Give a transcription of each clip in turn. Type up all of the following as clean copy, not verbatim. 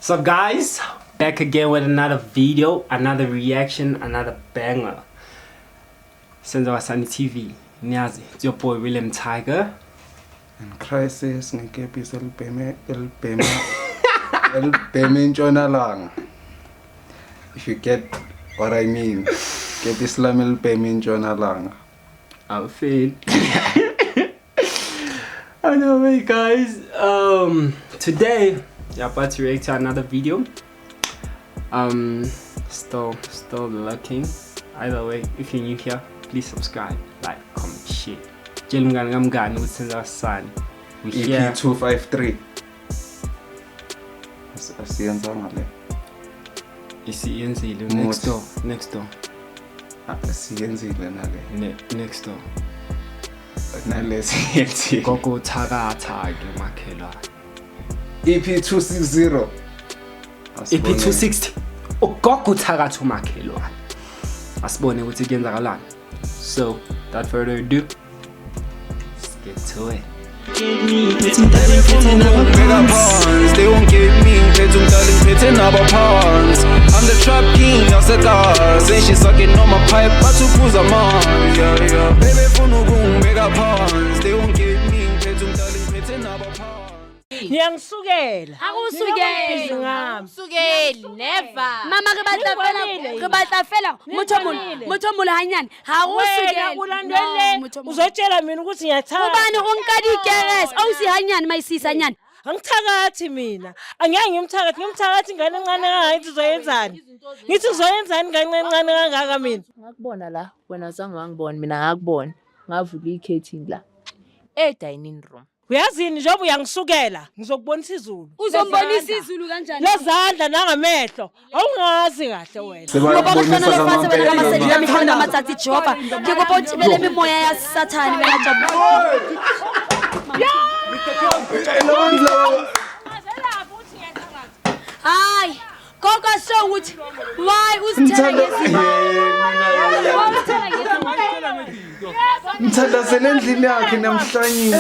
So guys, back again with another video, another reaction, another banger. Senzo Wasani TV. Niazi, it's your boy William Tiger. And crisis ngikephi elibheme Ntshonalanga. If you get what I mean, get Islam elibheme Ntshonalanga. I'll fade. Anyway guys, today we're about to react to another video. Still looking. Either way, if you're new here, please subscribe, like, comment, share. We here. EP 253. Asiyenza ngale. Isiyenzile next door. Asiyenzile nale. Next door. Nalesiyenzile. Gogo thakatha ke makhelwane. EP 260. EP 260. Ugogo thakatha umakhelwane. Asibone ukuthi kuyenzakalani. So, without further ado, let's get to it. They won't give me I'm the trap king of cigars and she sucking on my pipe but to pull a man baby for no room mega pawns they won't give me Ngiyangisukela akusukeli never mama re batla fela motho molo hanyane ha go sukela ulandele uzotshela mina ukuthi ngiyathaka ubani onka dikeres awusi hanyane mayisisa nyane angithakathi mina angeke ngimthakathi ingane encane kangaka izoyenzani ngithi uzoyenzani ingane encane kangaka mina ngakubona la wena zange wangibona mina ngakubona ngavula ikhethi la dining room uyazini njengoba uyangisukela ngizokubonisa izulu uzombonisa izulu kanjani lezandla nangamehlo awungazi kahle wena ngoba kufanele bathi wena amasethi amithanda amathathu Jehova ngikubona bele mimoya ya Sathane bengajabula hayi koko so ukuthi why uzithela ngezinto Ngithanda selendlini yakhe namhlanje.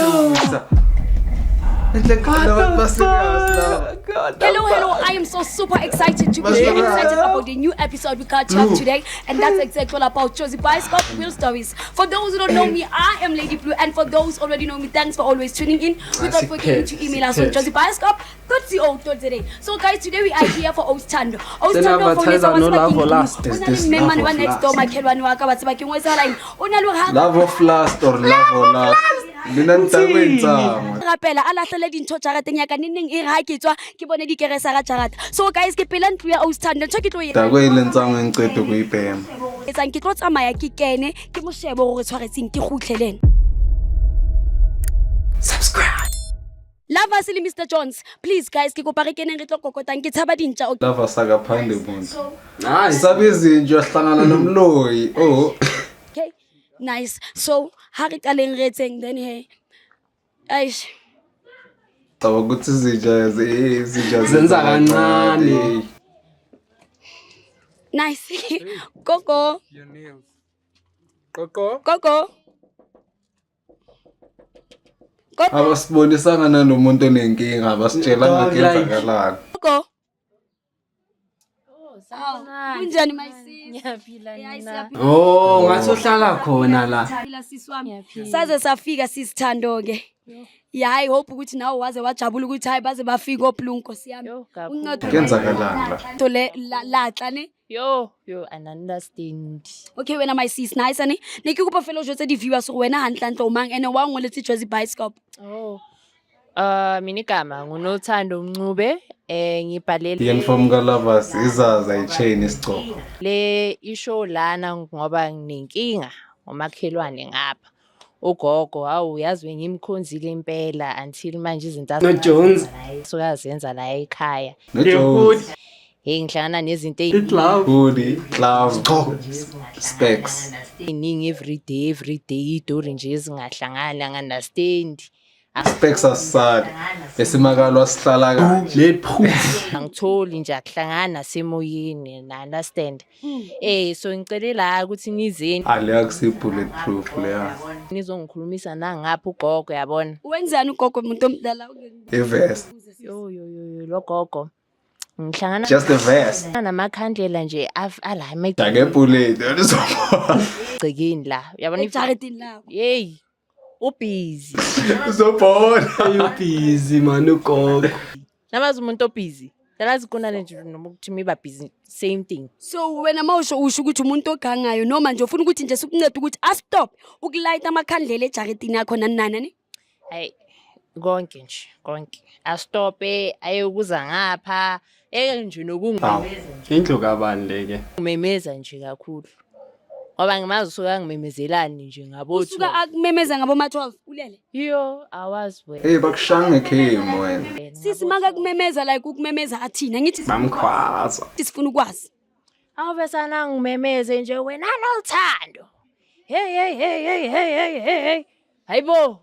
Hello, I am so super excited to be excited about the new episode we got up today, and that's exactly all about Josie Bioscope Real Stories. For those who don't know me, I am Lady Blue, and for those who already know me, thanks for always tuning in. Without forgetting to email us on josiebioscope.co.za. So guys, today we are here for Ostando. Ostando for next door, my kid one waka what's back in West Line. Love of last or love or last. Rapela a latlhele dintho jarateng ya ka neng e re ha ke tswa ke bone dikeresa ga jarata. So guys ke pela ntlo ya Ostando ntho ke tlo e Tako e lentsang e nqeto go ipema. etsang ke tlo tsamaya ke kene ke mo shebe gore tshwaretseng ke gutlhelene. Subscribe. Love us Mr. Jones. Please guys ke kopa re keneng re tlo kokotang ke tshaba dintja. Love saka phande muntu. Nice. Sabe izinto ahlangana nomloyi. Oh. Okay. Nice. So ha re qaleng re etseng then he Aish. Taba ukuthi izija Zenza kancane. Nice. Coco. Coco. Abasibonisanga nanomuntu onenkinga abasitshela ngakenzakalana. Coco. Kunjani my sis? ngiyaphila nina Oh, ngathi uhlala khona la. Saze safika sisithando ke. Yeah, I hope ukuthi nawe waze wajabula ukuthi hayi baze bafika oplunko siyami. Kenzakalana la. To la xane. Yo, I understand. Okay, wena my sis nice ane. Ne ke kopa fela o jotse di viewers gore wena hantlantlo o mang ene wa ngoletse Josie Bioscope. Oh. Mina igama nguNothando Mncube ngibhalele Uniform ka Lovers izaza ichain isigcoko. Le ishow lana ngoba nginenkinga ngomakhelwane ngapha. Ugogo awuyazi ngimkhonzile impela until manje izinto No Jones. soyazenza la ekhaya. No Jones. Ngihlangana nezinto Hoodie, gloves, specs. eziningi every day idori nje ezingahlangana ngandastand. Specs aside esimakalo asihlala kanje. Let proof. Angitholi nje akuhlangana semoyeni na understand. So ngicela la ukuthi ngizeni Ale akusi bulletproof leya. nizongikhulumisa nangapha ugogo yabona. Wenzani ugogo umuntu omdala? Evest. Yo lo gogo. Ngihlangana Just a vest. namakhandlela nje ala Dagebullet. emagcekeni la. Yabona ejaretini lapho. hey. Ubusy. Uzobona. Busy man ugogo. Namazi umuntu obusy. Lalazi kunale nje noma ukuthi miba busy same thing. So wena mawusho usho ukuthi umuntu ogangayo noma nje ufuna ukuthi nje sikuncede ukuthi astop ukulayita amakhandlela ejaretini yakho nanana ne? Hayi konke nje konke. Astope ayokuza ngapha nje nokungimemeza nje. Indlu kabani leke? Ngimemeza nje kakhulu. Ngoba ngimazi usuka ngimemezelani nje ngabothu. Usuka akumemeza ngabo ma-12 ulele. Yo awazi wena. Hey bakushanga game wena. Sisi maka kumemeza like ukumemeza athina ngithi Bamkhwaza. sifuna ukwazi. Awubesana ngimemeze nje wena nothando. Hey. Hayibo.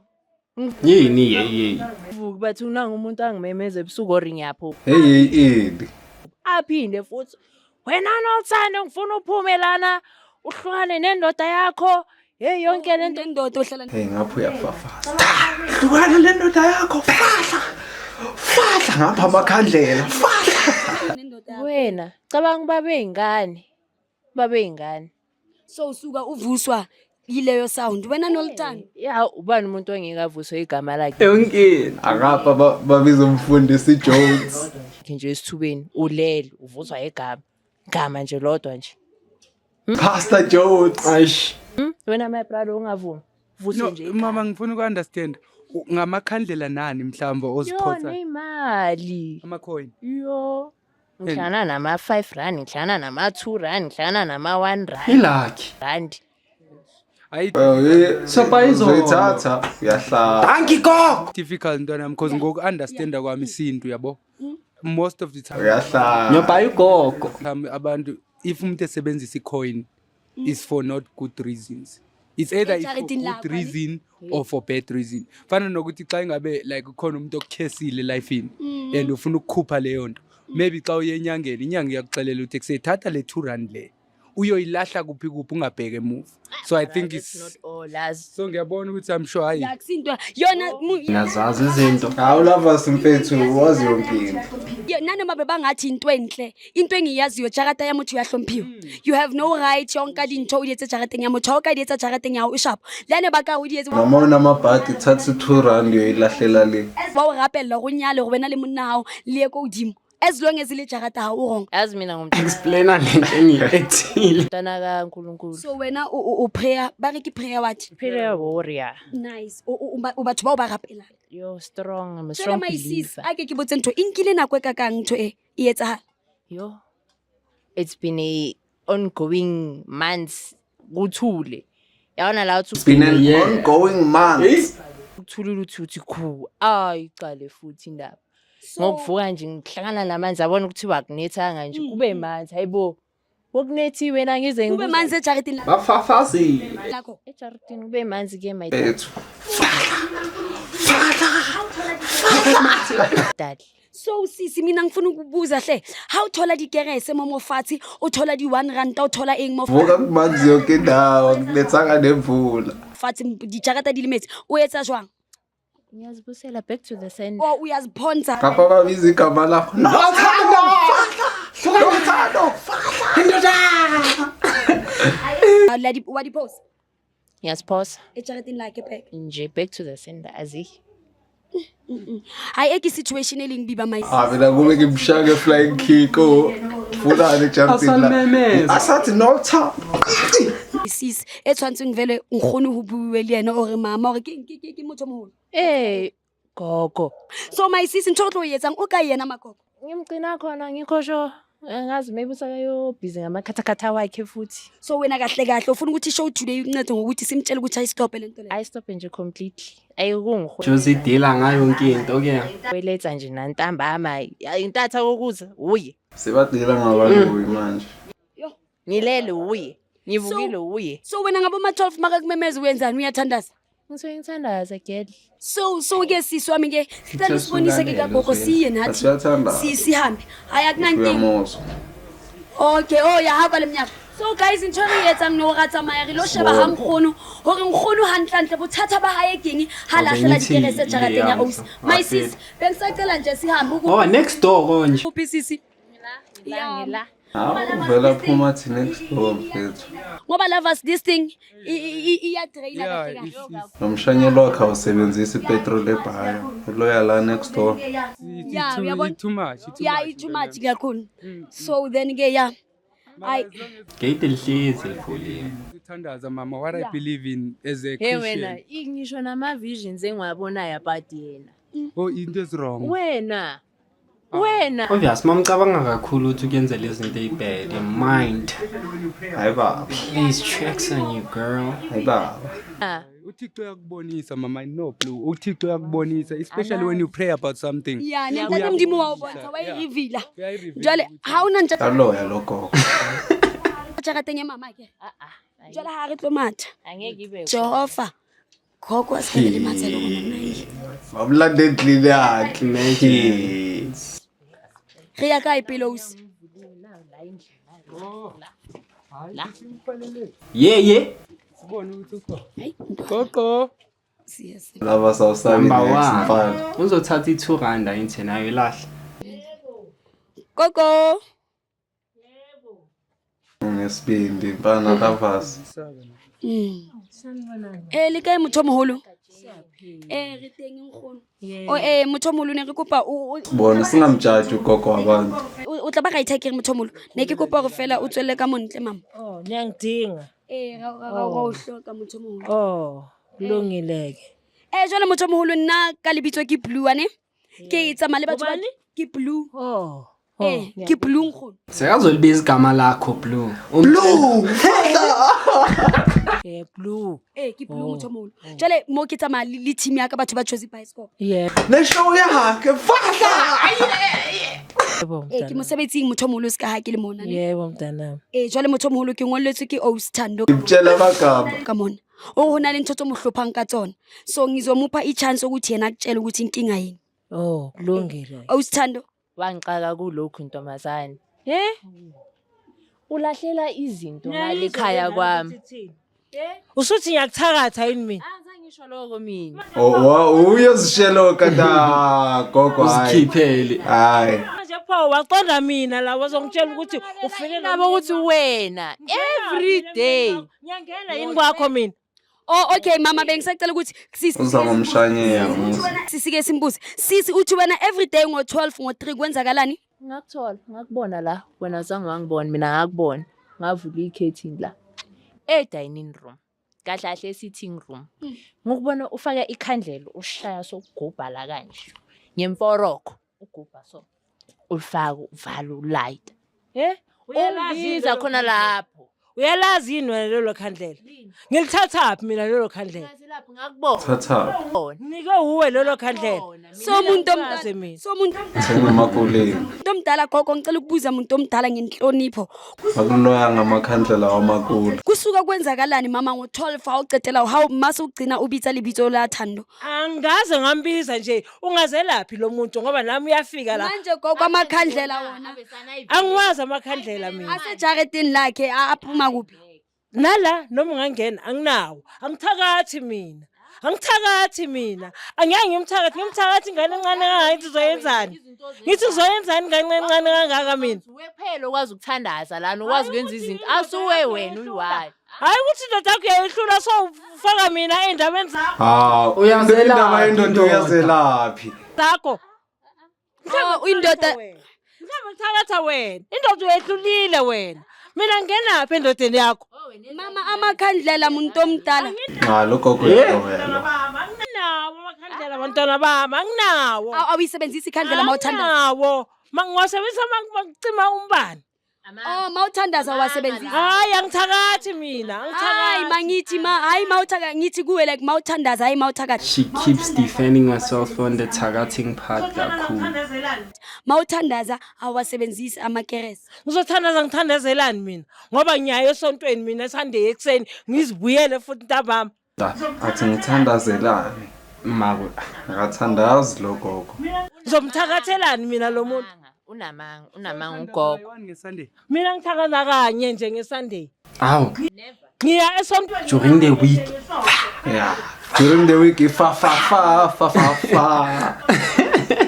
Yini yeyi. Vuka bathi unanga umuntu angimemeze ebusuku or ngiyapho. Hey Aphinde futhi wena nothando ngifuna uphumelana uhlukane nendoda yakho. Hey yonke lento Ndoda ohlala Hey ngapho uyafafaza. Hlukana le ndoda yakho fahla. Fahla ngapha amakhandlela. Fahla. nendoda yakho. wena cabanga babe ingane. So usuka uvuswa yileyo sound wena nolthando. Ya ubani umuntu ongekavuswa igama lakhe Yonkini. Akapha babiza umfundisi Jones. nje esithubeni ulele uvuswa igama nje lodwa nje. Pastor Jones. Aish. Wena my brother ungavumi vuse No, nje mama ngifuna uku-understand ngamakhandlela nani mhlawumbe yo oziphotha nemali ama-coin yo ngihlana nama-5 rand ngihlana nama-2 rand ngihlana nama-1 rand Ilaki. hayi Soyithatha uyahlala. Danki gogo. difficult ntwana because ngoku-understanda kwami isintu yabo most of the time Uyahlala. Nyobhayi gogo. abantu if umuntu esebenzisa i-coin is for not good reasons. It's either it's for Ejaretini good lakho, reason or for bad reason. Fana nokuthi xa ingabe like ukhona umuntu okukhesile lifeini and ufuna ukukhupha leyo nto. Maybe xa uye enyangeni inyanga iyakuxelela ukuthi kuseyithatha le 2 rand le. Uyoyilahla kuphi ungabheke move. So I think That's it's not all as so ngiyabona ukuthi I'm sure hayi Yakusintwa yona Nazazi izinto. Awulava simfethu wazi yonke. nanoma bebangathi into enhle into engiyaziyo jarata ya motho ya hlomphiwa. You have no right yonka dintho o di etse jarateng ya motho ka di etsa jarateng ya o shop lane ba ka o di etse Noma unamabhati thatha 2 rand uyoyilahlela le. ba o rapella go nyale go bena le monna hao le ye ko udimo as long as le jarata ha o rong. yazi mina ngumntana Explaina lento engiyiethile. kaNkulunkulu So wena o prayer ba re ke prayer what? prayer warrior Nice o batho ba o ba rapela. you're strong I'm a Tshela strong my sis believer a ke botse ntho inkile nako e ka kang ntho e etsa. yo it's been a ongoing months kuthule yabona la uthi Been an ongoing month. ukuthulula uthi khu ayiqale futhi indaba ngokuvuka nje ngihlangana namanzi abona ukuthi wakunethanga nje kube manzi hayibo wokunethi wena ngize Kube manzi ejaretini Bafafazile. lakho. ejaridini kube manzi ke my Ethu. dad So sisi mina ngifuna ukubuza hle how thola dikerese momofathi uthola di 1 rand uthola eng mo Vuka kumanzi yonke indawo kulethanga nemvula. fathi di jarata di limetse o etsa jwang ngiyazibusela back to the sand o uyaziphonza Kapha babiza igama lakho. Nothando. Nothando. wa di post ngiyaziphosa ejaretini lakhe back nje back to the sand azi hayi eki situation elingbiba my Mina kube ngimshaka flying kick o. Fulani jumping la. Asamemeza. Asathi no time. sis e tshwantse ngivele ngkhone ho buwe le yena ore mama ore ke motho moholo. gogo So my sis ntho tlo yetsang o ka yena magogo ngimgcina khona ngikho sho ngazi maybe usakayo busy ngamakhathakhatha wakhe futhi so wena kahle kahle ufuna ukuthi show today uncede ngokuthi simtshele ukuthi ayistop lento le I stop nje completely ayikungihwe Jozi deala ngayo yonke into ke. weletha nje nantambama intatha kokuza uye Sebadila ngabantu manje. ngilele uye ngivukile uye so wena ngabo ma 12 maka kumemeza uyenzani uyathandaza ngithandaza girl so ke sisi wami ke sicela usibonise ke kagogo siye nathi Siyathanda. sihambe hayi akunankinga Uyamozwa. okay ya haba lemnyaka so guys intshore yetsa no ratsa mayari lo sheba ha mkgono hore mkgono hantlantle bothata ba hae keng ha lahlela dikerese jarateng ya os my sis bengisacela nje sihambe Oh, next door konje. uphi sisi Ngila. Uvela phuma thi next door mfethu. Ngoba lovers this thing iyadraina Yeah, kahle kahle. Nomshanyelo wakhe awusebenzisi ipetrol ebhaya. Uloya la next door. Yeah, uyabona? Too much. Yeah, too much kakhulu. So then ke yeah. Gate lihlezi livuliwe. Uthandaza mama, what I believe in as a Hey wena, Christian. ngisho nama visions engiwabonayo about yena. Oh, into is wrong. Wena. Obvious mamcabanga kakhulu ukuthi kuyenzela izinto ezibad. Your mind. Hayi baba. These tricks on you, girl. Hayi baba. uThixo uyakubonisa mama, I know Blue. uThixo uyakubonisa, especially when you pray about something. Yeah, nentando umndimo wawubona wayirivila. Uyayirivila Jwale ukuthi- hawuna nje Aloya logogo. tshakateng ya mama ke. Jwale ha re tlo matha. Angeke ibe. Jehova. Gogo asikele matselo ngomnayi. Bablandedli yakhe. Re ya kae pillows? Yeah. Sibone ukuthi ukhona. Hayi. Gogo. Siyasi. Lava sawusabi Number next 1. mfana. Uzothatha i2 ayinthi nayo ilahle. Gogo. Ngesibindi mfana lavas. Le kae motho moholo? Re teng nkgono. Motho moholo ne re kopa Bona singamjaji ugogo wabantu. o tla ba ga ithakere motho moholo. Ne ke kopa go fela o tswelle ka montle mama. Oh, niyangidinga. Ga o hloka motho moholo. Oh, kulungileke. Jwale motho moholo nna ka lebitso ke Blue ane. Ke tsamaya le batho ba ke Blue. Oh. Ke Blue nkgono. Sekazolibiza igama lakho Blue. Blue. Ke Blue motho moholo. Jwale mo ke tsamaya le team ya ka batho ba Chosi Bioscope. Yeah. Le show yakhe fahla. Yebo Ke mosebetsing motho moholo se ka ha ke le mona ne. Yebo mntanami. Jwale motho moholo ke ngolletswe ke Ostando Ibtshela bagaba. ka mona. Hona le ntho tso mohlophang ka tsona. So ngizomupha i-chance ukuthi yena akutshela ukuthi inkinga yini. Oh, kulungile. Ostando. Wangixaka kulokhu ntombazane. Ulahlela izinto ngale ekhaya kwami. Usuthi ngiyakuthakatha yini mina? Angisho lokho mina. Uyozishelo kada gogo hayi. Uzikhiphele. Hayi. Manje pho waqonda mina la wazongitshela ukuthi ufike Nabo ukuthi wena every day. Ngiyangena yini kwakho mina? Okay mama bengisacela ukuthi sisi Uzamamshanyeya sisike simbuze. Sisi uthi wena every day ngo12 ngo3 kwenzakalani? Ngakuthola, ngakubona la. Wena zange wangibona, mina ngakubona. Ngavula i-curtain la. Dining room. Kahle kahle sitting room. Ngokubona ufaka ikhandlela ushaya sokugubha la kanje. Ngemforoko ugubha so. Ufaka uvala ulight. Ubiza khona lapho. Uyalazi yini wena lelo khandlela? Ngilithatha phi mina lelo khandlela? Lapho ngakubona. Thatha. Nike uwe lelo khandlela. So umuntu Ngaze omdala. mina. So umuntu Sengamakuleni. omdala gogo ngicela ukubuza umuntu omdala ngenhlonipho. Bakuloya ngamakhandlela wamakulu. Kusuka kwenzakalani mama ngo12 awucedela how mase ugcina ubitsa libitso la Thando. Angaze ngambiza nje ungazelaphi lo muntu ngoba nami uyafika la. Manje gogo amakhandlela wona. Angiwazi amakhandlela mina. Asejaretini lakhe aphuma kuphi? Nala noma ungangena anginawo. Angithakathi mina. Angeke ngimthakathi ingane encane kangaka uzoyenzani? Ngithi uzoyenzani ingane encane kangaka mina? Wephela ukwazi ukuthandaza lana ukwazi ukwenza izinto asuwe wena uyiwayo. Hayi ukuthi indoda yakho uyayihlula sowufaka mina endabeni Uyazelaphi indoda uyazelaphi. zakho. Indoda Mhlawumbe ngithakatha wena. Indoda uyehlulile wena. Mina ngenaphi endodeni yakho? mama amakhandlela umuntu omdala. Logogo yelo. Anginawo amakhandlela abantwana bami, anginawo. Awuyisebenzisa ikhandlela mawuthanda. Anginawo. Mangiwasebenzisa mangicima umbani. Mawuthandaza wasebenzisa. Hayi angithakathi mina, Hayi mangithi hayi mawuthaka ngithi kuwe like mawuthandaza hayi mawuthakathi. She keeps defending herself on the targeting part kakhulu. Mawuthandaza awasebenzisi amakeresi. Ngizothandaza ngithandazelani mina ngoba ngiyayo esontweni mina Sunday ekseni ngizibuyele futhi ntabami. Athi ngithandazelani. Maku. Akathandazi logogo. Ngizomthakathelani mina lo muntu? Unamanga ugogo. Mina ngithakaza kanye nje ngeSunday. Aw. Ngiya esontweni During the week. Yeah. During the week fa.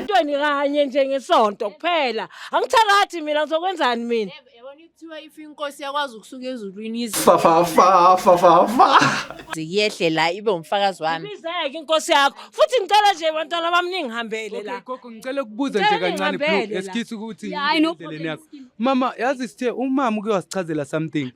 into emgcwabeni kanye nje ngesonto kuphela. Angithakathi mina ngizokwenzani mina? Yabona kuthiwa if inkosi yakwazi ukusuka ezulwini Fa. iziyehle la ibe umfakazi wami. Bizeke inkosi yakho. Futhi ngicela nje bantwana bami ningihambele la. Gogo ngicela ukubuza nje kancane Blue esikhithi ukuthi indleleni yakho. Mama yazi sithe umama uke wasichazela something.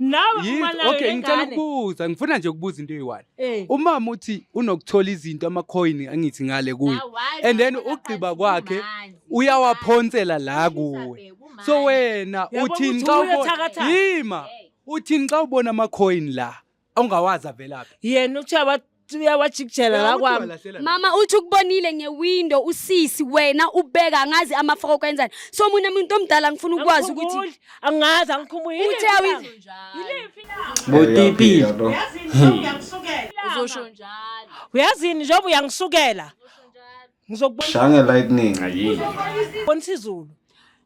Okay ngicela ukubuza ngifuna nje ukubuza into eyi1. Umama uthi unokuthola izinto ama-coin angithi ngale kuye. And then ugqiba kwakhe uyawaphonsela la kuwe. So wena uthini xa ubona yima uthini xa ubona ama-coin la awungawazi avelaphi yena uthi uyawajikijela la kwami. Mama uthi ukubonile ngewindow usisi wena ubeka ngazi amafoko kwenzani. So mina umuntu omdala ngifuna ukwazi ukuthi angazi angikhumbuli. Uthi awi Botipi. Uzosho njalo. Uyazini njengoba uyangisukela. Shange lightning. Bonisa izulu.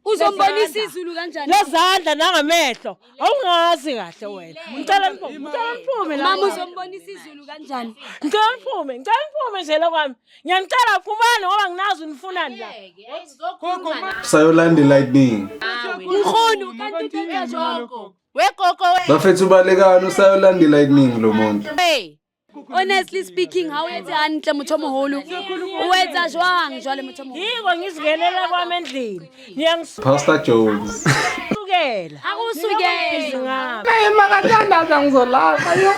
uzombonisa izulu kanjani? Lezandla nangamehlo. Awungazi kahle wena. Ngicela ngiphume la. Mama uzombonisa izulu kanjani? Ngicela ngiphume nje la kwami. Ngiyanicela phumani ngoba nginazi unifunani la. Sayolanda lightning. Ngikhona kanti into joko. Wegoko we. Bafethu balekana usayolanda lightning lo muntu. Hey. Honestly speaking, how yethe anhle muthomoholo. Uwenza jwang jwale muthomoholo. Yiko ngizingenela kwami endlini. Pastor Jones. Sukela. Akusukela. Hey makathandaza ngizolapha yo.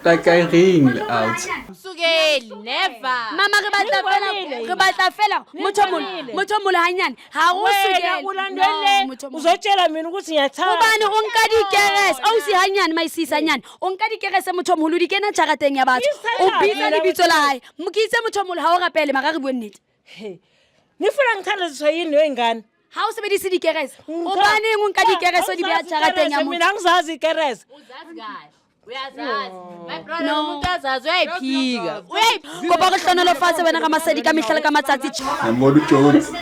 Like I ring out. Sukeli never. Mama ke batla fela muthomoholo hanyane. Ha usukela. Ulandele uzotshela mina ukuthi ngiyathanda. Ubani onka dikerese awusi hanyane mayisisa nyane. Onka dikerese muthomoholo di kena tšhagateng ya batho. O bitsa lebitso la hae. Mokitse muthomoholo ha o rapele maka re bue nnete. Ngifuna ngithandaziswa yini wengane? Ha o sebedise dikerese. Ubani onka dikerese di beya tšhagateng ya motho. Mina ngizazi ikerese. Uzazi kahle. Uyazazi. My brother umuntu azazi uyayiphika. Kopa go hlonolo fatshe wena ka masedi ka mihlala ka matsatsi. Ngibona uJones.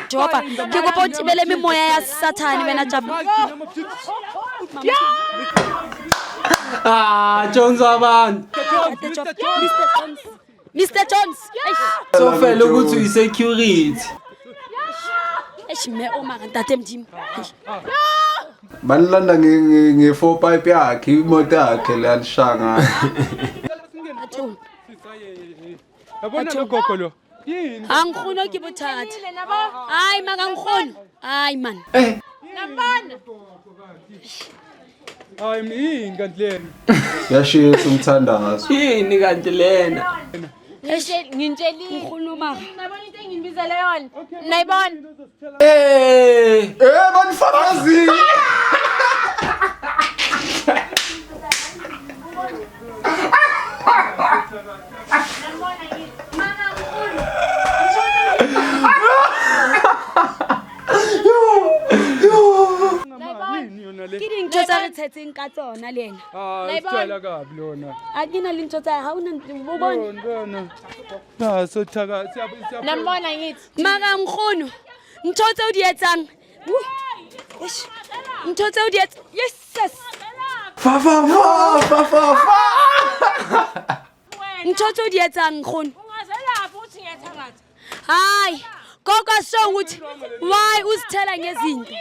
Jehova ke kopa o tibele memoya ya Sathane wena Jabu. Jones abantu. Mr. Jones. So fela ukuthi uyisecurity. Eshime omaka ntate mdimo. Banilanda nge4 pipe yakhe imoto yakhe le alishanga. Yabona lo gogo lo. Yini? Angikhono ke bothata. Hayi maka ngikhono. Hayi man. Nabana. Hayi yini kanti lena? Yashiya umthandazo. Yini kanti lena? Ngintsheli Ngikhono maka. nabona into engibizele yona. Nayibona. Banifakazi. Ke dintho tsa re tshetseng ka tsona le ena. Sitshela kabi lona. A ke na le ntho tsa ha una bobona. Ngona. So thaka Nambona ngithi. Maka ngikhono. Ntho tse o di etsang. Ntho tse o di etsang. Yes. Fa. Ntho tse o di etsang ngikhono. Ungazelapha uthi ngiyathakatha. Hayi. Koko sho ukuthi why usithela ngezinto.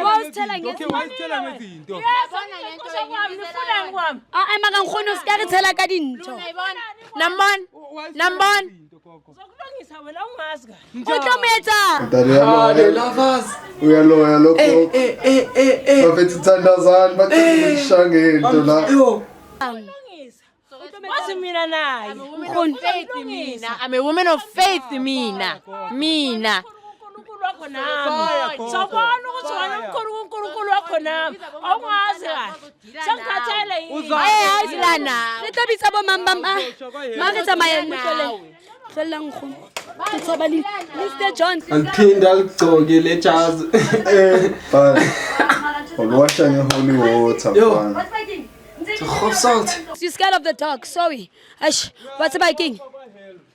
Wasithela ngezinto. Wayithela ngezinto. Yabona lento engibizele Kwami. Maka ngikhono sikarithela ka dintho. Nayibona. Nambona. Zokulungisa wena ungazi kahle. O tlo mo etsa. Dale Lovers. uyaloya lokho. Bafethu thandazani baqhishangeni to la. Yo. Wazi mina naye. I'm a woman of faith mina. uNkulunkulu wakho nami. Sabona ukuthi wena uNkulunkulu wakho nami. Awungazi kahle. Sengikhathele yini? Hayi silana. Le tlo bitsa bo mama. Maka tsamaya motlole. Hlola ngikhono. Ke tshabali. Mr. John. Angiphinda aligcoke le jazi. Wash nge holy water man. You scared of the dark, sorry. Ash, what's about king?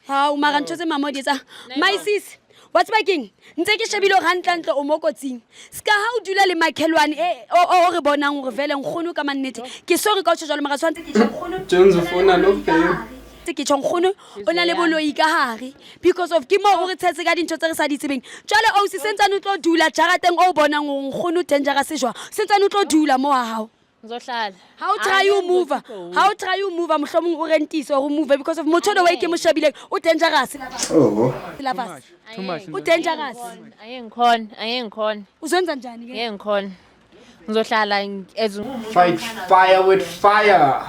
How maka ntho tse mama di etsa. My sis, what's my king ntse ke shebile go hantle o mo kotsing ska ha o dula le makhelwane o re bonang gore vele nkgono ka mannete ke sorry ka o tshwala mara tshwantse ke nkgono Jones ufuna no fame ke nkgono o na le boloi ka hare because of ke mo o re tshetse ka dintho tse re sa di tsebeng jwale o se sentsane o tlo dula jarateng o bonang o nkgono dangerous jwa sentsane o tlo dula mo wa hao Ngizohlala. How try you move mohlomong o rentise or move because of motho the way ke mo shebile o dangerous Oh. Too much. o dangerous Ayengikhona. uzwenza njani ke Ngikhona. Ngizohlala as fight fire with fire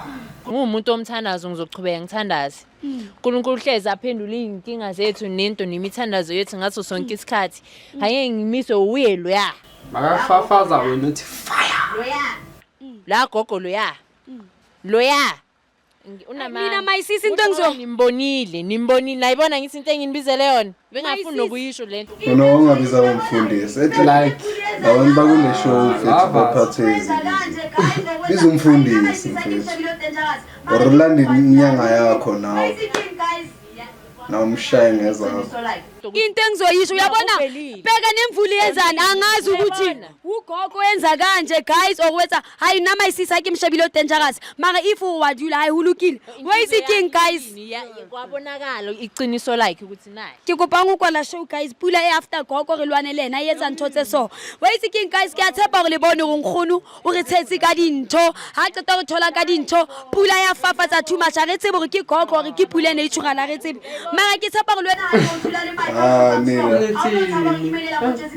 ngumuntu omthandazo ngizoqhubeka ngithandaze. uNkulunkulu hlezi aphendula inkinga zethu nento nemithandazo yethu ngaso sonke isikhathi. Haye ngimiswe uye loya. makafafaza wena uthi fire La gogo loya. Loya. mina mayisisi into engizo nimbonile ayibona ngithi into enginibizele yona bengafuni nokuyisho lento Wena ungabiza umfundisi. like Abantu bakule show mfethu baphathezi. Biza umfundisi mfethu. Orlando inyanga yakho nawo. Na umshaye ngezakho. into engizoyisho uyabona bheka nemvuli yezana angazi ukuthi ugogo wenza kanje guys okwetha hayi nama isisa ke mshebile dangerous mara if wadula hayi hulukile wayisiking guys kwabonakala iqiniso like ukuthi nayi ke kopa ngokwala show guys pula after gogo re lwane lena yetsa ntho tse so wayisiking guys ke a tshepa go le bone go nkgono o re tshetse ka dintho ha qeta go thola ka dintho pula ya fafatsa too much re tsebe gore ke gogo re ke pula ne itshugala re tsebe mara ke tshepa go lwena Nina.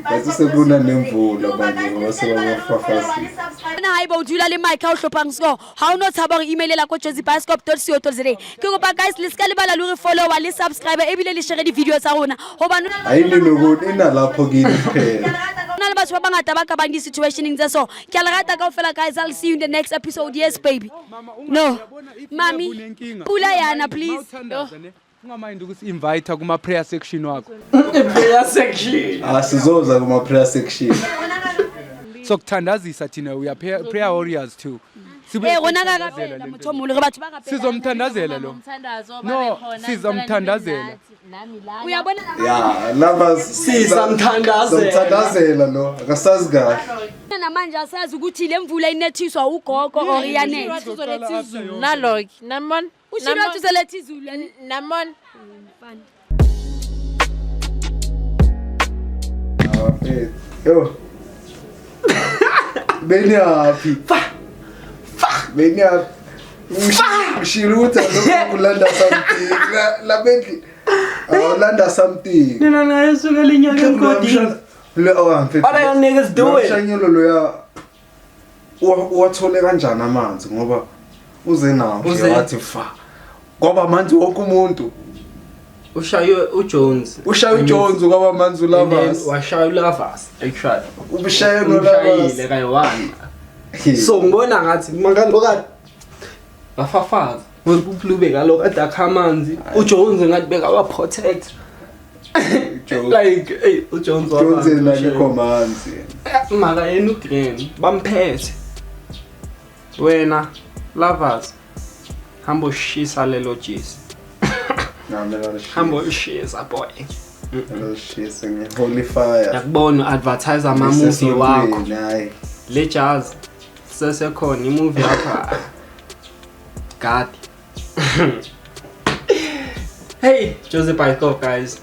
Bese sekuna nemvula manje ngoba sebafafazi. na hayi bo dula le mic ha o hlophang sco ha o no tshaba go emailela ko jozibioscope.co.za ke kopa guys le ska le bala le re follow le subscribe ebile le share di video tsa rona hoba Ayini nokuthi ina lapho kini kuphela. na le batho ba bangata ba ka bang di situationing tse so ke a le rata kaofela guys. I'll see you in the next episode. Yes baby. No mami pula yana please. Ungamind ukusi-invite kuma prayer section wakho. prayer section Sizoza kuma prayer section. So kuthandazisa thina we are prayer warriors too. Rona ka kapela motho mo le re batho ba kapela. Sizomthandazela lo. No, sizomthandazela. Uyabona Ya, lava sizamthandazela lo. Akasazi kahle. na manje asazi ukuthi le mvula inethiswa ugogo or iyanetha. uzoletha izulu naloki namon Ushilo tuzoletha izulu namon Yo. Beni happy. Beni happy. Ushiruta lokulanda something. La Bentley. Landa something. nina ngayesuka linyaka egodini what are you niggas doing Shanyelo loya wathole kanjani amanzi ngoba uze nawo wathi fa ngoba amanzi wonke umuntu ushaye uJones uJones ngoba amanzi ulavas washaye ulavas actually ubishaye ulavas kayi1 so ngibona ngathi mangaloka bafafaza ukuplube kaloku adakha amanzi uJones ngathi beka wa protect like hey uJones wabona amanzi maka yena uGreen bamphethe wena lovers hambo shisa lelo jisi hambo shisa boy shisa holy fire yakubona advertise ama movie wakho le jazz sesekhona imovie yakho God hey Jozibioscope guys,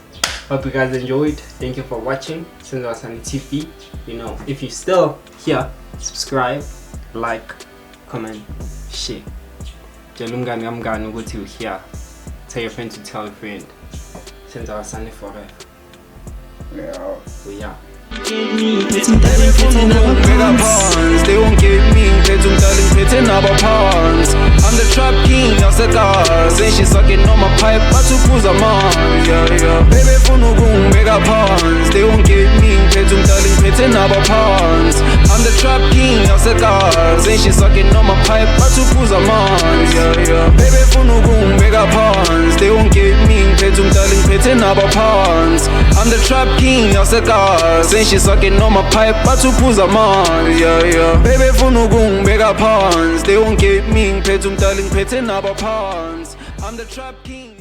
hope you guys enjoyed. Thank you for watching Senzo Asani TV. You know, if you're still here, subscribe, like, comment, share. Jalumgani amgani ukuthi you here. Tell your friend to tell a friend. Senzo Asani forever. Yeah. We are. They won't give me pitting our pawns. I'm the trap king of cigars, and she's sucking on my pipe, but to pull them on. Yeah. Baby, for no room, mega pawns. They won't give me pitting our pawns. I'm the trap king of cigars, and she's sucking on my pipe, but to pull them on. Yeah. Baby, for no room, mega pawns. They won't give me pitting our pawns. I'm the trap king of cigars, and she's sucking on my pipe, but to pull them on. Yeah. Baby, for no room, mega pawns. They won't give me pitting our pawns. I'm the trap king.